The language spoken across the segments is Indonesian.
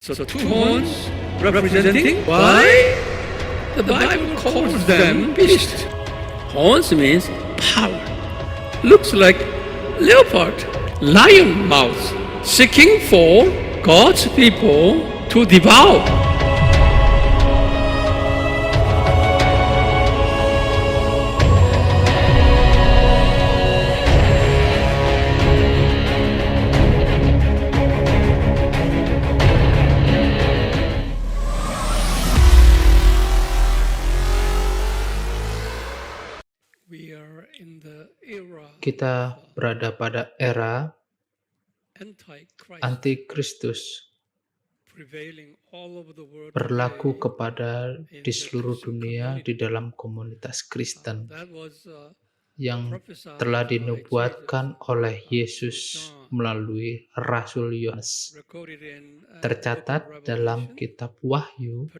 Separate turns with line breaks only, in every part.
So two horns representing why the Bible calls them beast. Horns means power. Looks like leopard, lion mouth, seeking for God's people to devour.
Kita berada pada era antikristus berlaku kepada di seluruh dunia di dalam komunitas Kristen yang telah dinubuatkan oleh Yesus melalui Rasul Yohanes. Tercatat dalam kitab Wahyu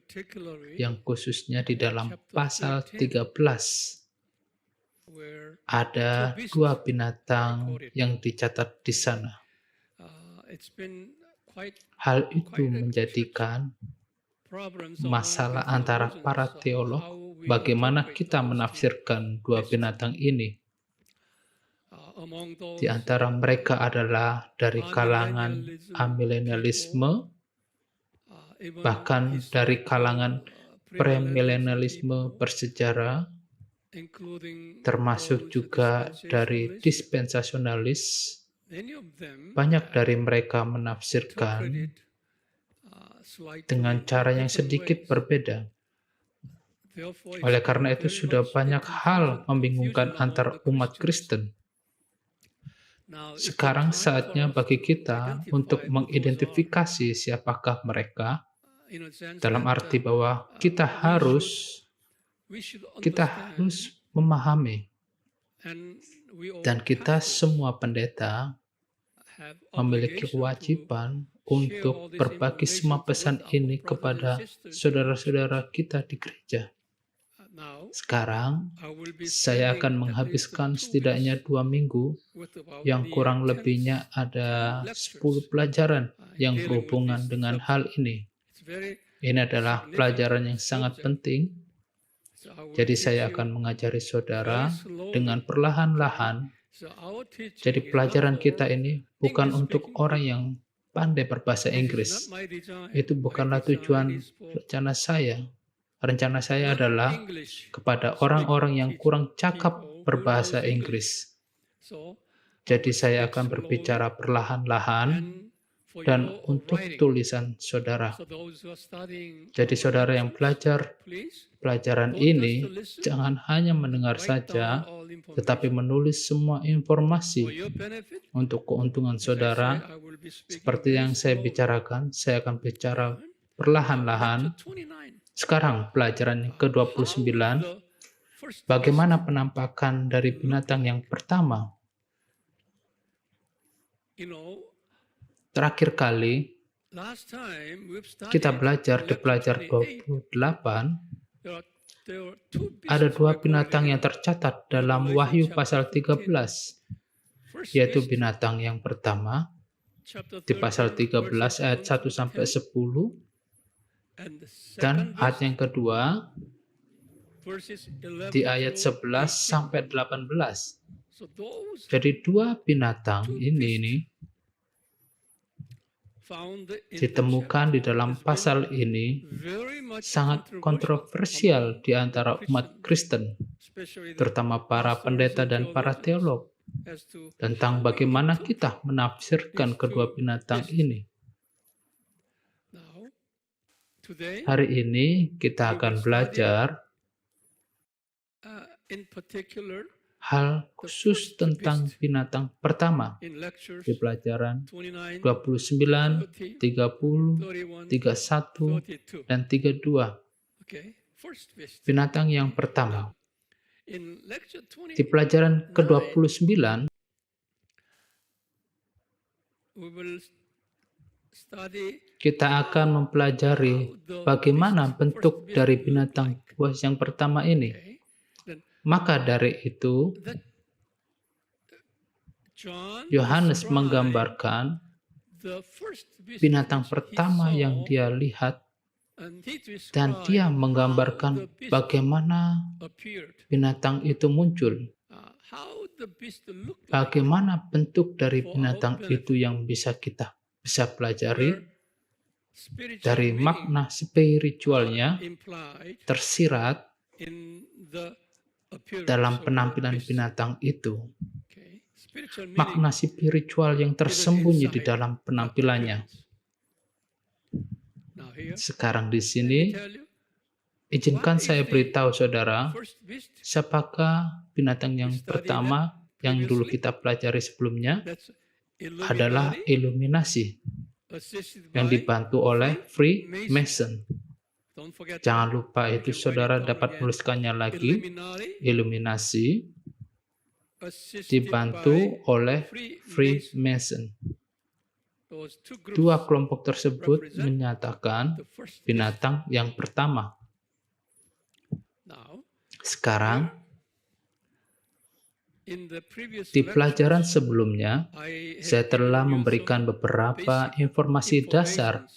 yang khususnya di dalam pasal 13 ada dua binatang yang dicatat di sana. Hal itu menjadikan masalah antara para teolog bagaimana kita menafsirkan dua binatang ini. Di antara mereka adalah dari kalangan amilenialisme, bahkan dari kalangan premilenialisme bersejarah, termasuk juga dari dispensasionalis. Banyak dari mereka menafsirkan dengan cara yang sedikit berbeda. Oleh karena itu sudah banyak hal membingungkan antar umat Kristen. Sekarang saatnya bagi kita untuk mengidentifikasi siapakah mereka, dalam arti bahwa kita harus memahami, dan kita semua pendeta memiliki kewajiban untuk berbagi semua pesan ini kepada saudara-saudara kita di gereja. Sekarang, saya akan menghabiskan setidaknya 2 minggu, yang kurang lebihnya ada 10 pelajaran yang berhubungan dengan hal ini. Ini adalah pelajaran yang sangat penting. Jadi saya akan mengajari saudara dengan perlahan-lahan. Jadi pelajaran kita ini bukan untuk orang yang pandai berbahasa Inggris. Itu bukanlah tujuan rencana saya. Rencana saya adalah kepada orang-orang yang kurang cakap berbahasa Inggris. Jadi saya akan berbicara perlahan-lahan dan untuk tulisan saudara. Jadi saudara yang belajar pelajaran ini, jangan hanya mendengar saja, tetapi menulis semua informasi untuk keuntungan saudara. Seperti yang saya bicarakan, saya akan bicara perlahan-lahan. Sekarang pelajaran yang ke-29, bagaimana penampakan dari binatang yang pertama. Terakhir kali, kita belajar di pelajar 28, ada dua binatang yang tercatat dalam Wahyu pasal 13, yaitu binatang yang pertama, di pasal 13 ayat 1-10, dan ayat yang kedua, di ayat 11-18. Jadi dua binatang ini ditemukan di dalam pasal ini sangat kontroversial di antara umat Kristen, terutama para pendeta dan para teolog, tentang bagaimana kita menafsirkan kedua binatang ini. Hari ini kita akan belajar hal khusus tentang binatang pertama di pelajaran 29, 30, 31, dan 32. Binatang yang pertama. Di pelajaran ke-29, kita akan mempelajari bagaimana bentuk dari binatang buas yang pertama ini. Maka dari itu, Yohanes menggambarkan binatang pertama yang dia lihat, dan dia menggambarkan bagaimana binatang itu muncul. Bagaimana bentuk dari binatang itu yang bisa kita pelajari dari makna spiritualnya tersirat dalam penampilan binatang itu. Makna spiritual yang tersembunyi di dalam penampilannya. Sekarang di sini, izinkan saya beritahu saudara, siapakah binatang yang pertama yang dulu kita pelajari sebelumnya? Adalah Illuminasi, yang dibantu oleh Freemason. Jangan lupa itu saudara dapat menuliskannya lagi. Illuminasi dibantu oleh Freemason. Dua kelompok tersebut menyatakan binatang yang pertama. Sekarang, di pelajaran sebelumnya, saya telah memberikan beberapa informasi dasar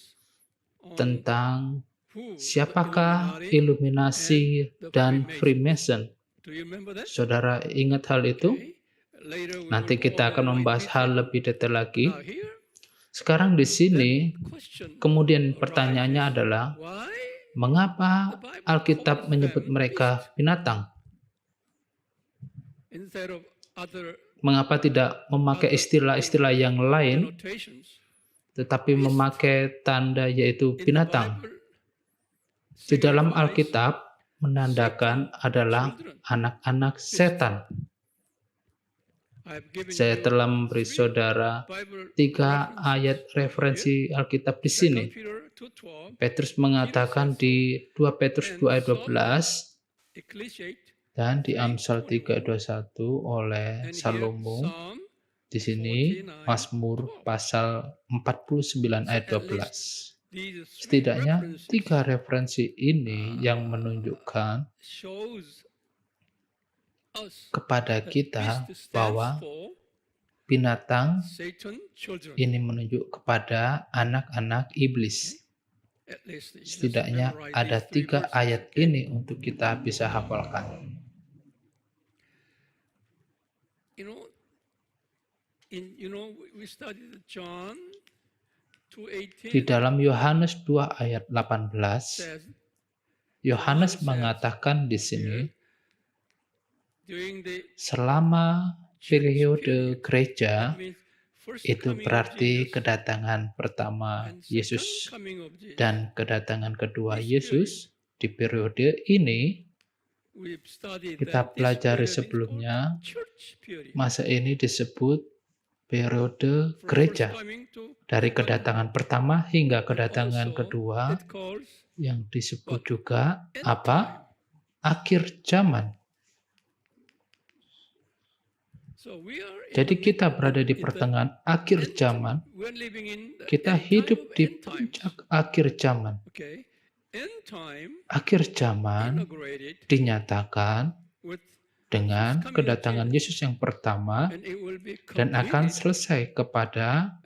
tentang siapakah Illuminasi dan Freemason. Saudara ingat hal itu? Nanti kita akan membahas hal lebih detail lagi. Sekarang di sini, kemudian pertanyaannya adalah, mengapa Alkitab menyebut mereka binatang? Mengapa tidak memakai istilah-istilah yang lain, tetapi memakai tanda yaitu binatang? Di dalam Alkitab, menandakan adalah anak-anak setan. Saya telah memberi saudara 3 ayat referensi Alkitab di sini. Petrus mengatakan di 2 Petrus 2 ayat 12 dan di Amsal 3 ayat 21 oleh Salomo. Di sini Mazmur pasal 49 ayat 12. Setidaknya 3 referensi ini yang menunjukkan kepada kita bahwa binatang ini menunjuk kepada anak-anak iblis. Setidaknya ada 3 ayat ini untuk kita bisa hafalkan. Di dalam Yohanes 2 ayat 18, Yohanes mengatakan di sini, selama periode gereja, itu berarti kedatangan pertama Yesus dan kedatangan kedua Yesus. Di periode ini, kita pelajari sebelumnya, masa ini disebut periode gereja. Dari kedatangan pertama hingga kedatangan kedua, yang disebut juga apa? Akhir zaman. Jadi kita berada di pertengahan akhir zaman. Kita hidup di puncak akhir zaman. Akhir zaman dinyatakan dengan kedatangan Yesus yang pertama dan akan selesai kepada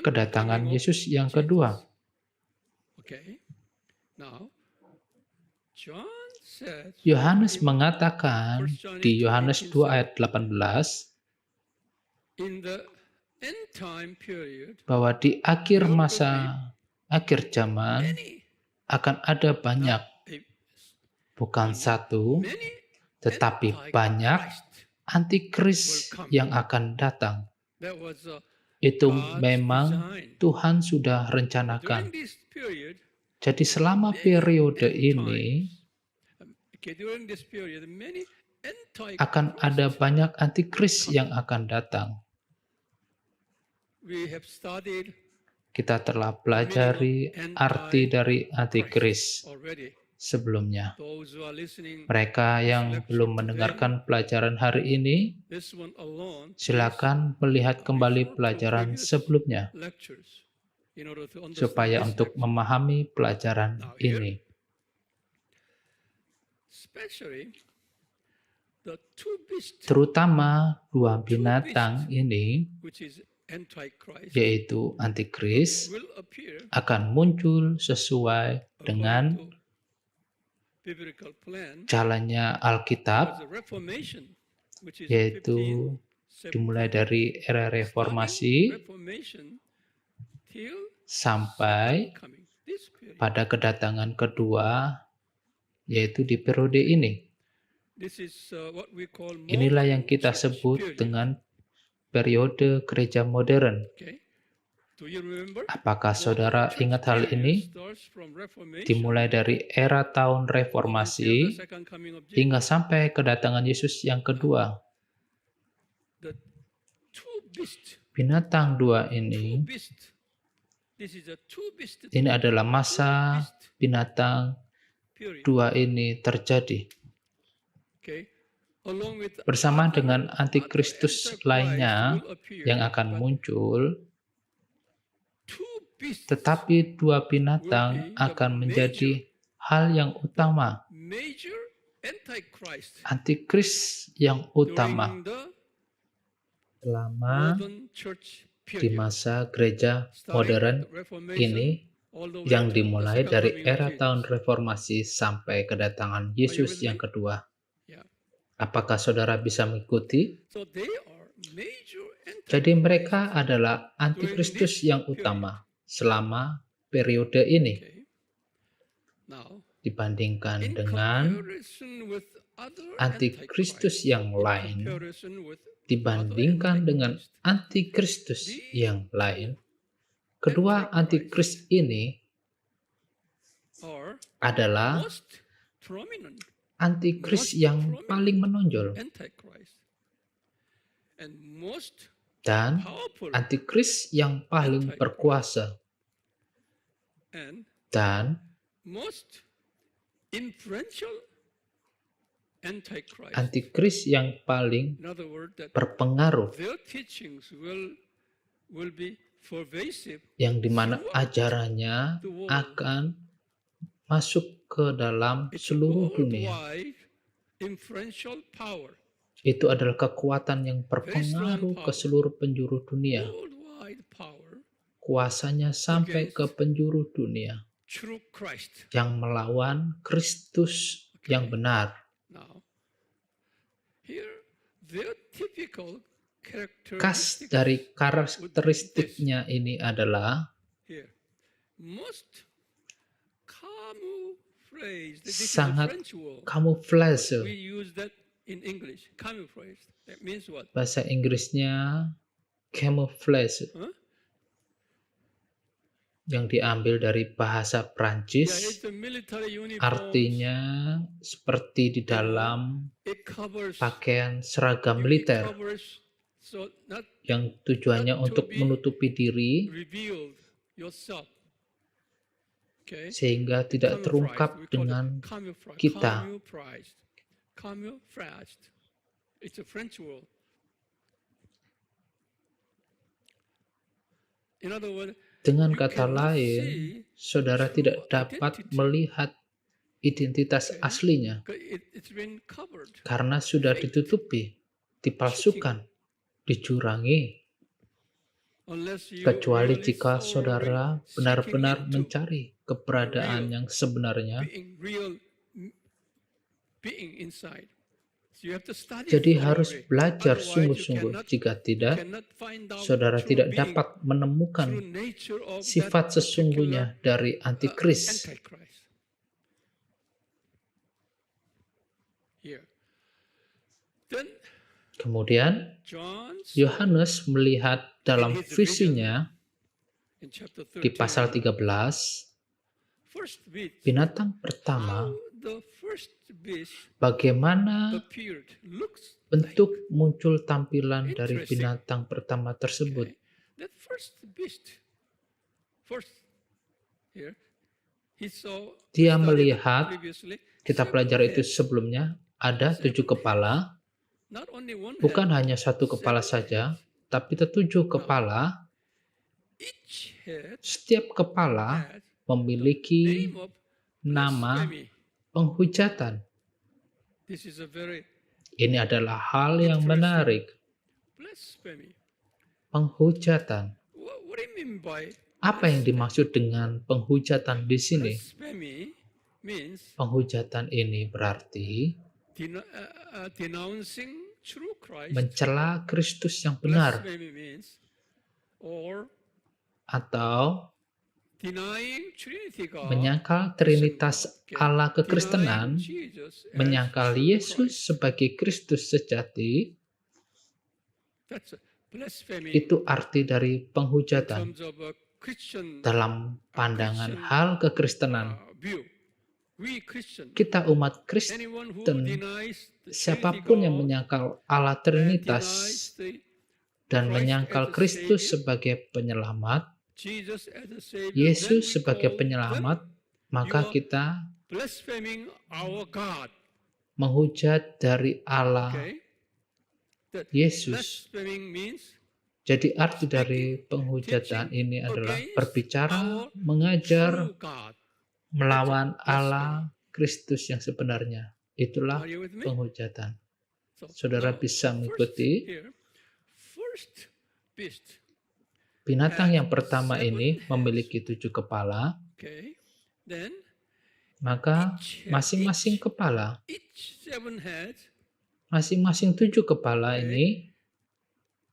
kedatangan Yesus yang kedua. Yohanes mengatakan di Yohanes 2 ayat 18 bahwa di akhir masa, akhir zaman akan ada banyak, bukan satu, tetapi banyak antikris yang akan datang. Itu memang Tuhan sudah rencanakan. Jadi selama periode ini akan ada banyak antikris yang akan datang. Kita telah pelajari arti dari antikris sebelumnya. Mereka yang belum mendengarkan pelajaran hari ini, silakan melihat kembali pelajaran sebelumnya supaya untuk memahami pelajaran ini. Terutama 2 binatang ini,
Antichrist
yaitu antikris,
will appear
akan muncul sesuai dengan
according to biblical plan
jalannya
was
Alkitab,
the Reformation, which is
yaitu dimulai
1517.
dari era
Starting
reformasi
Reformation till
sampai
second coming. This period.
pada kedatangan kedua, yaitu di periode ini.
This is what we call
Inilah yang
modern
kita
church
sebut
period.
dengan periode gereja modern.
Okay. Do you remember?
Apakah
Modern
saudara
church
ingat hal
period
ini?
starts from Reformation
Dimulai dari era tahun
until
reformasi
the second coming of Jesus.
hingga sampai kedatangan Yesus yang kedua.
The two beasts.
Binatang dua
Two
ini,
beasts. This is a two beast
ini adalah masa binatang
period.
dua ini terjadi.
Okay. Along with
Bersama
other-
dengan
other
antikristus
Antichrist
lainnya
will appear,
yang akan
but
muncul,
two beasts
tetapi dua binatang akan menjadi hal yang utama,
major Antichrist
antikris yang utama
during the
selama
modern church
di
period.
masa gereja
Starting
modern
with the Reformation,
ini
all the way
yang
to the
dimulai
second
dari
coming of
era
Jesus.
tahun reformasi sampai kedatangan Yesus yang kedua.
Yeah.
Apakah saudara bisa mengikuti?
So they are major
Jadi
Antichrist.
mereka adalah antikristus yang utama selama periode ini
Okay. Now,
dibandingkan
in
dengan
comparison with other
antikristus
Antichrist,
yang
in
lain,
comparison with
dibandingkan dengan antikristus yang lain, kedua antikris ini
are
adalah
most prominent
antikris yang paling menonjol
Antichrist and most
dan
powerful
antikris yang paling berkuasa
and
dan
most influential Antichrist.
antikris yang paling
In other words, that
berpengaruh,
their teachings will be pervasive
yang dimana ajarannya akan masuk ke dalam
It's
seluruh dunia.
worldwide influential power.
Itu adalah kekuatan yang berpengaruh ke seluruh penjuru dunia.
Worldwide power
Kuasanya sampai ke penjuru dunia
through Christ.
yang melawan Kristus yang benar.
Now, here their typical
Khas
characteristic
dari karakteristiknya ini adalah
here. Most camouflage. This is a
sangat
French word.
kamuflase.
We use that in English. Camouflage. That means what?
Bahasa Inggrisnya camouflage
Huh?
yang diambil dari bahasa
Yeah,
Prancis.
it's a military uniform.
Artinya seperti di dalam
It covers
pakaian seragam
it
militer
covers so not
yang tujuannya
not to
untuk
be
menutupi diri
revealed yourself. Okay.
sehingga tidak
Camouflage.
terungkap
We call it
dengan
camouflage.
kita.
Camouflaged. Camouflaged. It's a French word. In other words,
Dengan
you
kata
cannot
lain,
see
saudara
true
tidak dapat
identity.
melihat identitas
Okay.
aslinya
It's been covered.
karena sudah ditutupi, dipalsukan, dicurangi.
Unless you
Kecuali
really
jika
so
saudara
seeking
benar-benar
into
mencari keberadaan yang sebenarnya.
being real being inside. So you have to study
Jadi
for
harus
it.
belajar
Otherwise, you
sungguh-sungguh. Jika tidak,
cannot find out
saudara
true
tidak
being,
dapat menemukan
true nature of
sifat
that
sesungguhnya dari
particular,
antikris.
Antichrist. Here. Then
Kemudian
John saw
Yohanes melihat dalam
in his
visinya
in chapter
di
13,
pasal 13,
first beast,
binatang pertama,
how the first beast
bagaimana
appeared, looks
bentuk muncul tampilan dari
Interesting.
binatang pertama tersebut.
okay. That first beast, first here, he saw.
Dia
studied
melihat,
previously,
kita
several
pelajari itu
heads,
sebelumnya, ada 7 kepala,
not only one
bukan
head,
hanya 1 kepala
several
saja,
heads.
tapi 7 kepala.
Each head
Setiap kepala
had
memiliki
name of
nama
blasphemy.
penghujatan.
This is a very
Ini adalah hal yang menarik.
blasphemy.
penghujatan.
What do you mean by
Apa yang dimaksud dengan penghujatan di sini?
blasphemy? Means
Penghujatan ini berarti
denouncing true Christ.
mencela Kristus yang benar,
Blasphemy means or
atau
denying Trinity God,
menyangkal Trinitas Allah
denying
kekristenan,
Jesus as
menyangkal
true
Yesus
Christ.
sebagai Kristus sejati.
That's blasphemy
Itu arti dari
in
penghujatan
terms of a Christian
dalam pandangan hal kekristenan.
view. We Christian,
Kita umat
anyone who
Kristen,
denies the
siapapun yang
Trinity God
menyangkal Allah
and
Trinitas
denies the
dan
Christ
menyangkal
as a
Kristus
Savior,
sebagai penyelamat,
Jesus as a Savior,
Yesus
then we
sebagai
call
penyelamat, maka
you are
kita
blaspheming our God.
menghujat dari Allah
Okay? That
Yesus.
blaspheming means
Jadi arti dari penghujatan ini adalah berbicara, mengajar,
true God.
melawan Allah Kristus yang sebenarnya. Itulah
Are you with me?
penghujatan.
So,
Saudara
now,
bisa mengikuti.
First beast.
Binatang yang pertama ini memiliki 7 kepala,
Okay. Then
maka masing-masing kepala,
each 7 heads
masing-masing 7 kepala ini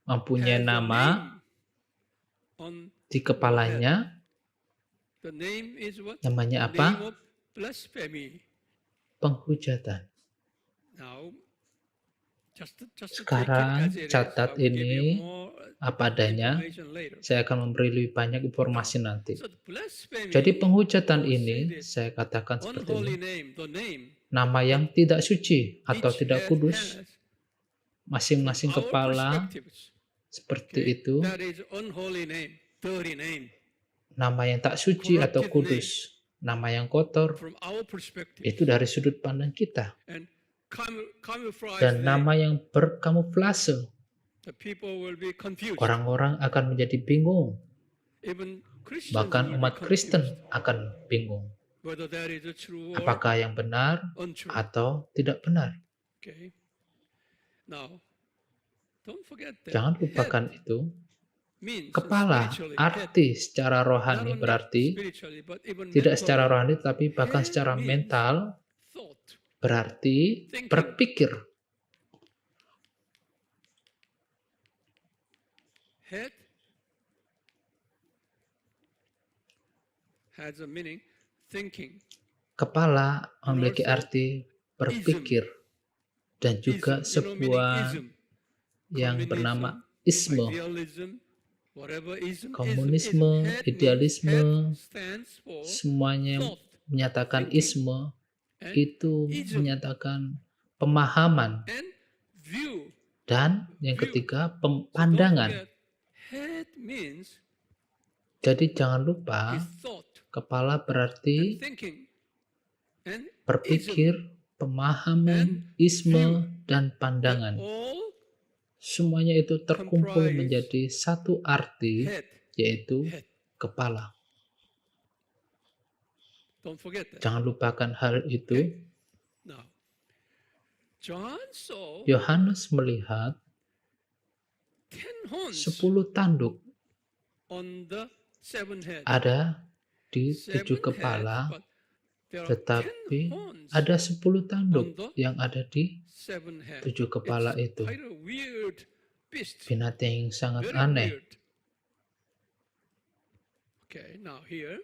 mempunyai
has a
nama
name on
di kepalanya.
the name is what?
Namanya
Name
apa?
of blasphemy.
Penghujatan.
Now, just to
Sekarang
take it as it is,
catat
I will give you
ini
more
apa adanya.
information later.
Saya akan memberi lebih banyak informasi nanti.
So the blasphemy,
Jadi penghujatan
I will say
ini
this,
saya katakan seperti
unholy
ini.
name, the name,
Nama yang tidak suci atau
each
tidak
head
kudus,
has,
masing-masing
from our
kepala
perspectives,
seperti
okay,
itu.
that is unholy name, dirty name.
Nama yang tak suci atau
Corrupted
kudus, nama yang kotor,
From our perspective,
itu dari sudut pandang kita.
and camouflage
Dan
name,
nama yang berkamuflase,
the people will be confused.
orang-orang akan menjadi bingung.
Even Christians
Bahkan
will be
umat Kristen
confused
akan bingung.
whether that is a true or
Apakah yang benar
untrue.
atau tidak benar.
Okay. Now, don't forget that
Jangan
head
lupakan itu.
means
Kepala,
spiritually, head,
arti secara
not
rohani
only
berarti
spiritually, but even
tidak
mentally,
secara rohani tapi bahkan
Head
secara
means
mental,
thought.
berarti
Thinking.
berpikir.
Head has a meaning, thinking.
Kepala memiliki arti berpikir dan juga
Ism,
sebuah
ism,
yang bernama isme,
idealism, whatever ism,
komunisme,
head means-
idealisme,
head stands for
semuanya
thought,
menyatakan
thinking,
isme
and
itu
ism.
menyatakan pemahaman,
and view.
dan yang
View.
ketiga
So don't
pandangan.
forget, head means
Jadi jangan lupa
is thought
kepala
and
berarti
thinking and
berpikir, pemahaman, isme, dan pandangan.
all
Semuanya itu terkumpul
comprise
menjadi satu arti,
head.
yaitu
Head.
kepala.
Don't forget that.
Jangan lupakan hal itu.
Okay. Now, John saw
Yohanes melihat
10 horns
10 tanduk
on the 7 heads.
ada di
7
7 kepala,
heads, but there are
tetapi
10 horns
ada 10 tanduk
on the
yang ada di
7 heads.
7 kepala
It's
itu.
quite a weird beast.
Binatang yang sangat
Very
aneh.
weird. Okay, now here,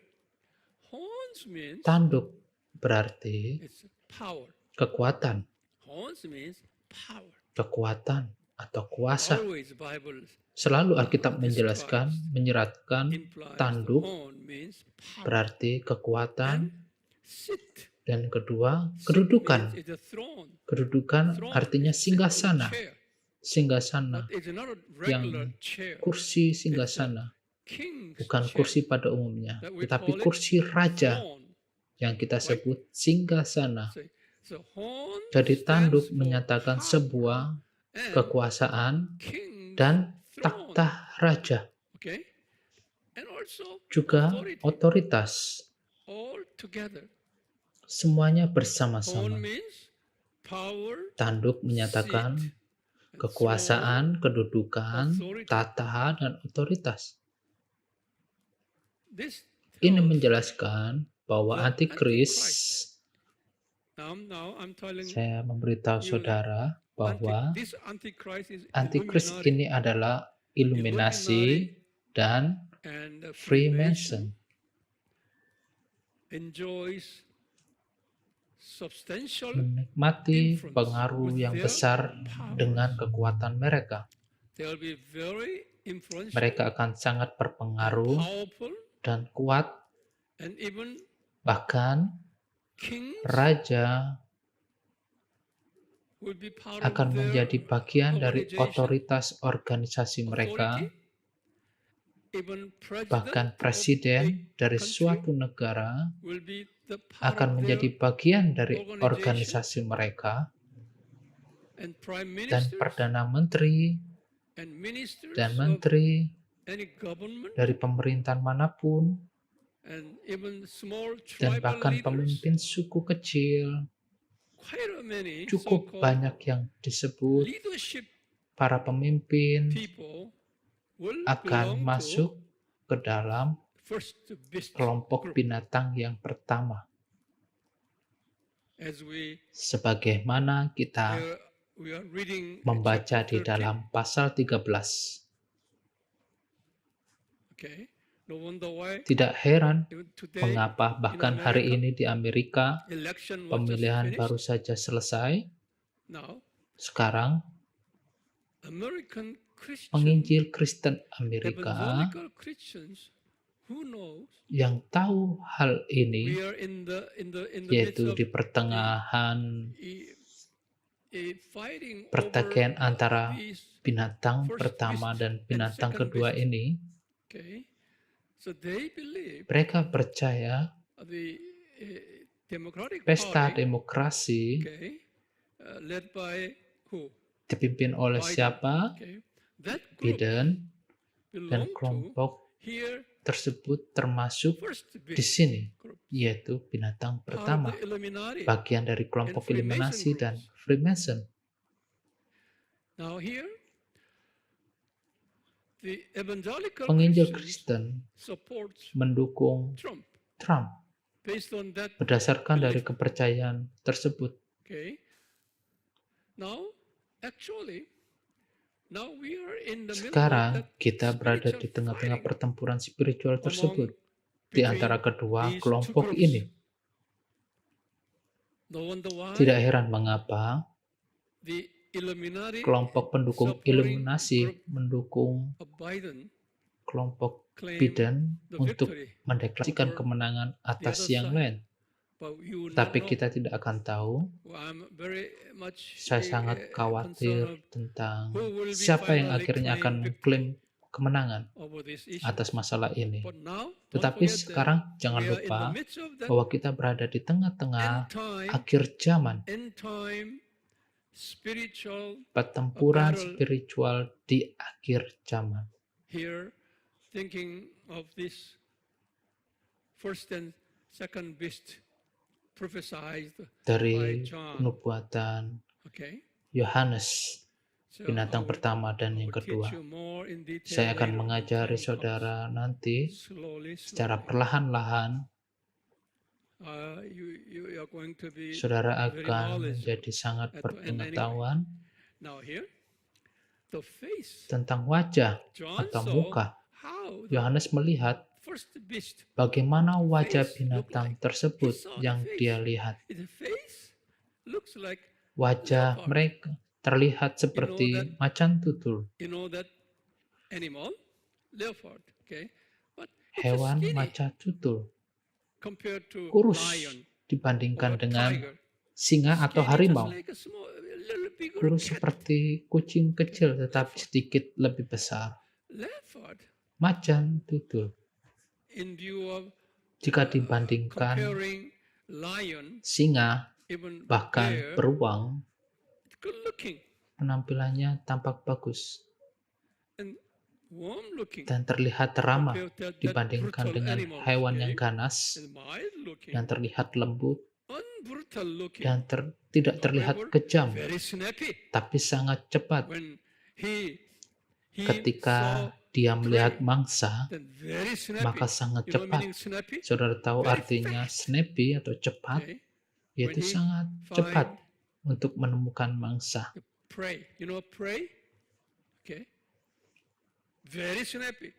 horns means
Tanduk berarti
it's power.
kekuatan,
Horns means power.
kekuatan atau kuasa.
Always Bible
Selalu Alkitab menjelaskan, menyeratkan
implies
tanduk
the horn means power.
berarti kekuatan,
And sit.
dan kedua
Sit
kedudukan.
means it's a throne.
Kedudukan
Throne
artinya
is sit on a
singgasana.
chair,
Singgasana,
but it's not a regular
yang
chair.
kursi singgasana,
King's
bukan
chair,
kursi pada umumnya,
that we
tetapi
call it
kursi raja
throne.
yang kita sebut singgasana.
So horn
Jadi tanduk
stands for
menyatakan
power
sebuah
and
kekuasaan
king's
dan
throne.
takhta raja,
Okay? And also
juga
authority.
otoritas.
All together.
Semuanya
Horn
bersama-sama.
means power,
Tanduk menyatakan
sit,
kekuasaan, kedudukan, tata, dan otoritas.
This
Ini
tells
menjelaskan bahwa
the
antikris,
now I'm telling
saya memberitahu
you that
saudara bahwa
this Antichrist is
antikris
Illuminati.
ini adalah Illuminasi dan
And
Freemason.
enjoys substantial
Menikmati
influence
pengaruh
with
yang
their
besar
powers.
dengan kekuatan mereka.
They'll be very influential
Mereka akan sangat
and
berpengaruh
powerful,
dan kuat,
and even
bahkan
kings
raja
will be part
akan
of their
menjadi bagian dari
organization,
otoritas organisasi mereka.
authority. Even
Bahkan
president of
presiden
a
dari
country
suatu negara
will be the part
akan
of
menjadi
their
bagian dari
organization,
organisasi mereka,
and prime
dan
ministers
perdana menteri
and ministers
dan
of
menteri
any government,
dari pemerintahan manapun,
and even small
dan
tribal
bahkan
leaders,
pemimpin suku kecil.
quite many
Cukup
so-called
banyak yang disebut
leadership
para pemimpin
people will
akan
belong
masuk
to
ke dalam
first beast
kelompok
group.
binatang yang pertama.
As we
Sebagaimana kita
we are reading
membaca
chapter
di
13.
dalam pasal 13.
Okay. No wonder why
Tidak heran
even today
mengapa bahkan hari
America,
ini di Amerika
election was just
pemilihan
finished.
baru saja selesai.
Now,
Sekarang
American Christian,
penginjil Kristen Amerika
evangelical Christians, who knows,
yang tahu hal
we
ini,
are in the midst
yaitu
of
di pertengahan
fighting
pertikaian
over
antara
these
binatang
first
pertama
beast
dan
and
binatang
second
kedua
beast.
ini.
Okay, so they believe
Mereka percaya
the Democratic
pesta
Party,
demokrasi
okay, led by who?
dipimpin oleh
Biden.
siapa?
Okay, that group
Biden, dan
belong to
kelompok
here
tersebut termasuk
first
di
beast
sini,
group,
yaitu binatang
part of
pertama,
the Illuminati
bagian dari kelompok
and Freemason
Illuminati dan
groups.
Freemason.
Now here, the evangelical
Penginjil
Christians
Kristen
supports
mendukung
Trump
Trump
based on that.
berdasarkan dari
belief.
kepercayaan tersebut.
Okay. Now, actually, now we are in the middle of
Sekarang
that
kita berada di
spiritual
tengah-tengah
fighting
pertempuran spiritual tersebut di
between
antara kedua
these two
kelompok
groups.
ini.
No wonder why
Tidak heran mengapa
the Illuminati
kelompok pendukung
supporting
Illuminasi
group
mendukung
of Biden
kelompok
claim
Biden
the
untuk
victory,
mendeklarasikan
over
kemenangan atas
other
yang
side.
lain.
but you will not
Tapi
know.
kita tidak akan tahu.
I'm very much
Saya sangat
concerned
khawatir
of
tentang
who will be
siapa yang
finally
akhirnya
claim
akan
victory
mengklaim kemenangan
over this issue.
atas masalah ini.
But now, don't
Tetapi
forget that
sekarang jangan
we are in
lupa
the midst of that
bahwa kita berada di tengah-tengah akhir zaman,
end time spiritual
pertempuran
battle.
spiritual di akhir zaman.
Here, thinking of this first and second beast prophesied by
Dari
John.
nubuatan
Okay.
Yohanes,
So
binatang
I will-
pertama dan
I
yang
will
kedua.
teach you more in detail
Saya akan
later.
mengajari
Time comes.
saudara nanti
Slowly,
secara
slowly.
perlahan-lahan.
You are going to be
Saudara
very
akan
knowledgeable.
menjadi sangat
At- and
berpengetahuan
Now here, the face.
tentang wajah
John
atau
saw
muka.
how the
Yohanes melihat
first beast,
bagaimana wajah
face
binatang
look like.
tersebut
He saw the
yang
face.
dia lihat.
the face looks like,
Wajah
leopard.
mereka terlihat seperti
that-
macan tutul,
you know that animal, leopard, okay? But it's
hewan
skinny
macan tutul,
compared to
kurus
lion
dibandingkan
or
dengan
tiger.
singa atau
Skinny,
harimau.
just like a little bigger
Kurus
cat.
seperti kucing kecil tetapi sedikit lebih besar.
Leopard,
Macan tutul.
in view of
Jika dibandingkan
comparing lion,
singa,
even
bahkan
bear,
beruang,
good looking
penampilannya tampak bagus
and warm looking
dan terlihat ramah
compared to that
dibandingkan
brutal
dengan
animal,
hewan
okay?
yang ganas
And mild looking
yang terlihat lembut
unbrutal looking,
dan tidak terlihat kejam,
very snappy.
tapi sangat cepat.
When he
Ketika
saw
dia melihat
prey,
mangsa,
then very snappy.
maka sangat
You know
cepat.
meaning snappy?
Saudara tahu
Very
artinya
fast.
snappy atau cepat,
Okay.
yaitu
When he
sangat cepat untuk menemukan mangsa.
The prey. You know prey? Okay. Very snappy.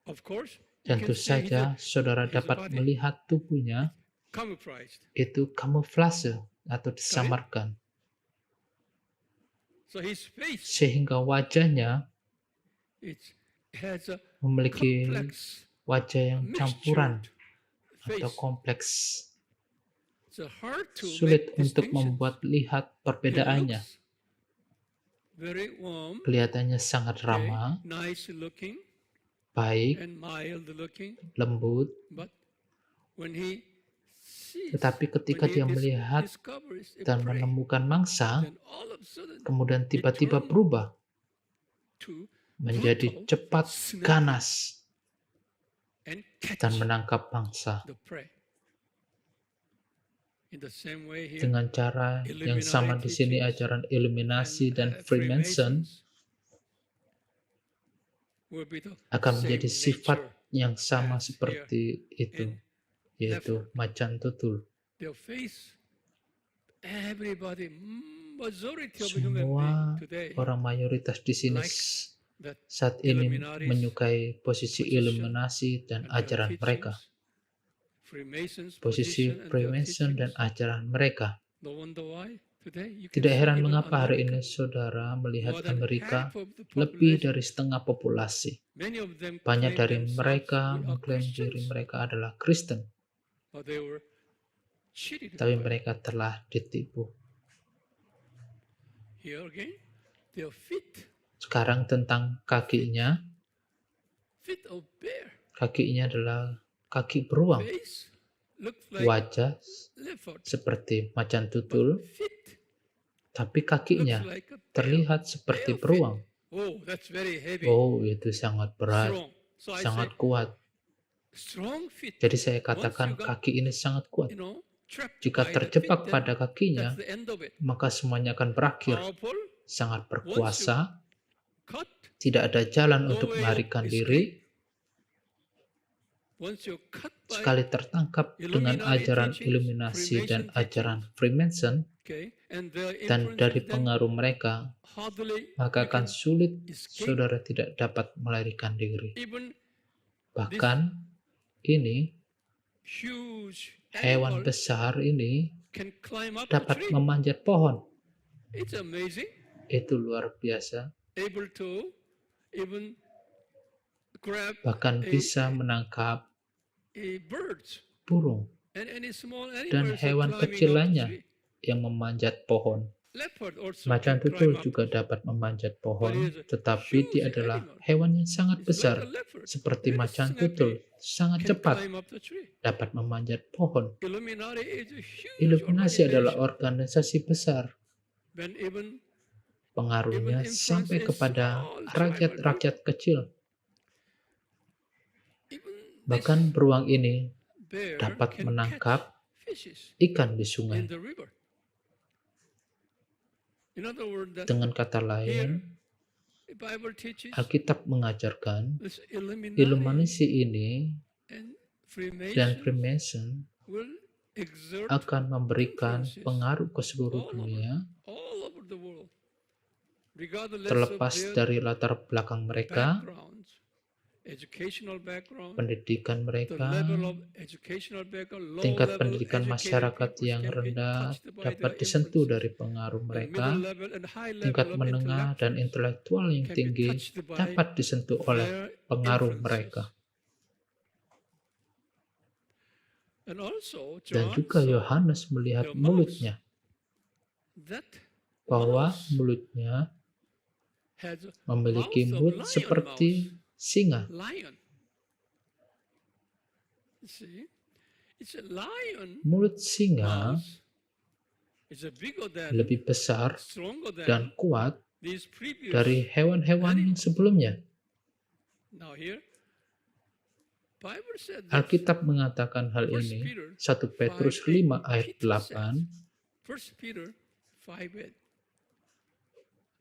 Of course, you
Tentu
can say
saja saudara
his
dapat
body
melihat tubuhnya
camouflaged.
itu kamuflase atau disamarkan,
So his face,
sehingga wajahnya
it has a
memiliki
complex
wajah yang campuran
mixtured
atau
face.
kompleks.
It's hard to
Sulit
make
untuk
distinction.
membuat lihat
He
perbedaannya.
looks very warm,
Kelihatannya sangat
okay,
ramah,
nice looking,
baik,
and mild looking.
lembut,
But when he sees,
tetapi ketika dia melihat
discovers a
dan
prey,
menemukan mangsa,
then all of a sudden
kemudian tiba-tiba
turn
berubah
to
menjadi
brutal,
cepat,
snappy,
ganas,
and catch
dan menangkap mangsa.
the prey. In the same way here,
Dengan cara yang sama di sini, ajaran Illuminati dan Freemason
will be the
akan
same
menjadi sifat
nature
yang sama
as
seperti itu, yaitu macan tutul.
their face. Everybody, majority of human
Semua
being today
orang mayoritas di sini
likes that
saat ini
Illuminatis
menyukai posisi
position
Illuminati dan
and their
ajaran mereka,
teachings, Freemasons
posisi
position and their
Freemason dan
teachings.
ajaran mereka.
No wonder why today you can
Tidak
see
heran
even
mengapa hari ini
America,
saudara melihat
more than
Amerika
half of the
lebih
population,
dari setengah populasi.
many of them
Banyak
claim
dari
themselves
mereka
we are
mengklaim diri
Christians,
mereka adalah Kristen,
but they were cheated
tapi
by.
mereka telah ditipu.
Here again, their feet
Sekarang tentang kakinya,
of bear,
kakinya adalah kaki beruang,
face looks like
wajah
leopard,
seperti macan
but
tutul,
feet
tapi
looks
kakinya
like a bear.
terlihat seperti
Bear feet.
beruang.
Oh, that's very heavy,
Oh, itu sangat berat,
strong. So I say,
sangat kuat.
strong feet.
Jadi saya
Once
katakan
you got,
kaki ini sangat kuat.
trapped
Jika
by the
terjebak
feet, then
pada kakinya,
that's the end of it.
maka semuanya akan berakhir.
Powerful,
Sangat berkuasa,
cut.
tidak ada jalan
No
untuk
way of
melarikan
escape.
diri.
Once you're cut by,
Sekali tertangkap dengan
Illuminati
ajaran
teachings,
Illuminasi dan
Freemason
ajaran Freemason,
okay, and the
dan dari
influences, then
pengaruh mereka,
hardly
maka
you
akan
can
sulit
escape.
saudara tidak dapat melarikan diri.
Even
Bahkan ini
huge
hewan
animal
besar ini
can climb up a
dapat
tree.
memanjat pohon.
It's amazing.
Itu luar biasa.
Able to even grab
Bahkan
a,
bisa menangkap
a birds
burung
and any small
dan
animals
hewan
climbing
kecil
up the
lainnya
tree.
yang memanjat pohon.
Leopard also
Macan
can
tutul
climb up.
juga dapat memanjat pohon,
But it is a
tetapi dia
huge
adalah
animal.
hewan yang sangat
It's
besar,
like a leopard.
seperti
Very
macan
snappy.
tutul, sangat
Can
cepat,
climb up the tree.
dapat memanjat pohon.
Illuminati is a huge
Illuminasi adalah
organization.
organisasi besar.
When even
Pengaruhnya
influence
sampai
in
kepada
small
rakyat-rakyat kecil.
even
Bahkan beruang ini
bear
dapat
can
menangkap
catch fishes
ikan di
in
sungai.
the river. In other words, that
Dengan kata lain,
the Bible teaches
Alkitab mengajarkan
this Illuminati
Illuminasi ini
and
dan
Freemason
Freemason
will exert
akan memberikan
influences
pengaruh ke seluruh dunia,
all over the world, regardless
terlepas
of their
dari latar belakang mereka,
backgrounds, educational background,
pendidikan
the
mereka,
level of educational background, low
tingkat
level
pendidikan
educated
masyarakat
people
yang
can be
rendah
touched by
dapat
their
disentuh
influences.
dari pengaruh
The
mereka,
middle level and high
tingkat
level of
menengah dan
intellectuals
intelektual yang
can be
tinggi
touched by
dapat disentuh oleh
their
pengaruh
influences.
mereka.
And also,
Dan
John
juga
saw
Yohanes melihat
their mouths,
mulutnya,
that
bahwa
mouth
mulutnya
has a
memiliki
mouth of
mulut
lion
seperti singa.
lion. You see, it's a lion
Mulut singa
mouth. It's a bigger than,
lebih besar
stronger than
dan kuat
these previous.
dari hewan-hewan yang sebelumnya.
Now here, Bible said that
Alkitab mengatakan hal
1
ini,
Peter
1 Petrus 5 ayat 8,
1 Peter 5:8,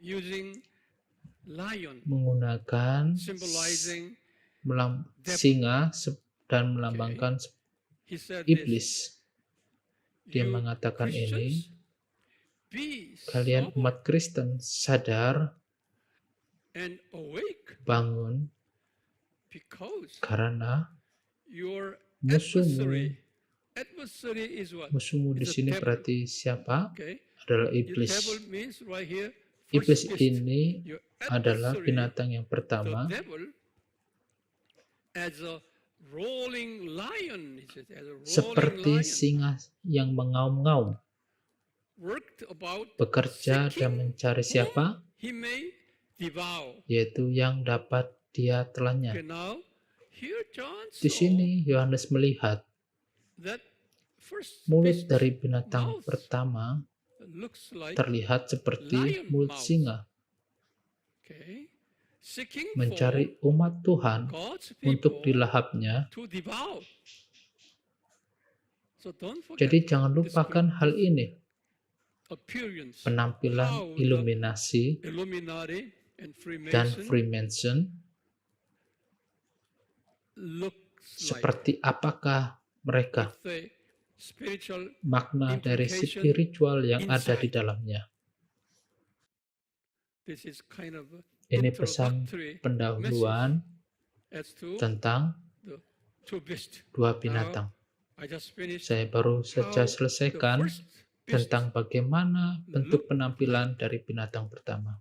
using lion
menggunakan
symbolizing
singa dan melambangkan
he said this,
iblis. Dia
you
mengatakan ini,
Christians, be
kalian
sober
umat Kristen sadar,
and awake,
bangun,
because
karena
your
musuhmu,
adversary is what?
musuhmu di
It's a
sini
devil.
berarti siapa?
Okay.
Adalah
The
iblis.
devil means right here,
Iblis
first beast.
ini
Your
adalah
adversary,
binatang yang
the
pertama,
devil, as a rolling lion, he says, as a rolling
seperti
lion,
singa yang mengaum-ngaum,
worked about
bekerja dan
seeking
mencari siapa?
he may devour.
Yaitu yang dapat dia telannya.
Okay, now here John
Di
saw
sini Yohanes melihat
that first
mulut
beast
dari binatang
mouth
pertama
looks like
terlihat seperti
lion
mulut
mouth.
singa,
okay, seeking
mencari umat Tuhan
for God's
untuk
people
dilahapnya.
to devour. So don't forget
Jadi jangan
this
lupakan hal ini,
appearance,
penampilan
how the
Iluminasi
Illuminati and
dan
Freemason
Freemason
looks like.
seperti apakah mereka,
It's the spiritual
makna dari
implication
spiritual yang ada di
inside.
dalamnya.
This is kind of a
Ini pesan
introductory
pendahuluan
as to
tentang
the two beasts.
dua binatang.
I just finished
Saya baru saja
how the
selesaikan
first beast
tentang bagaimana bentuk penampilan dari binatang pertama.